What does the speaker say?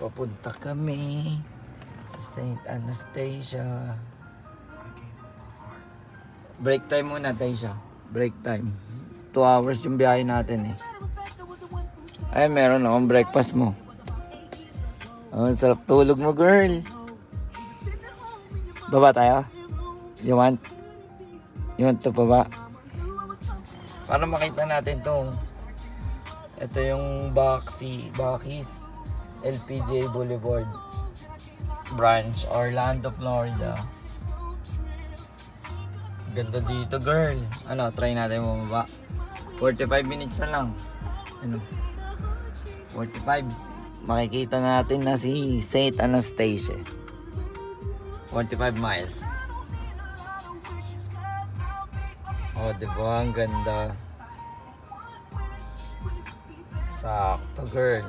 Papunta kami sa St. Anastasia. Break time muna tayo siya. Break time. 2 hours yung biyahe natin eh. Ay, meron akong breakfast mo. Oh, sarap tulog mo, girl. Baba tayo? You want to baba? Para makita natin to. Ito yung Bakis LPJ Boulevard branch, Orlando, Florida. Ganda dito, girl. Ano, try natin bumaba. 45 minutes na lang. Ano? 45. Makikita natin na si St. Anastasia. 45 miles. Oh, diba? Ang ganda. Sakto, girl.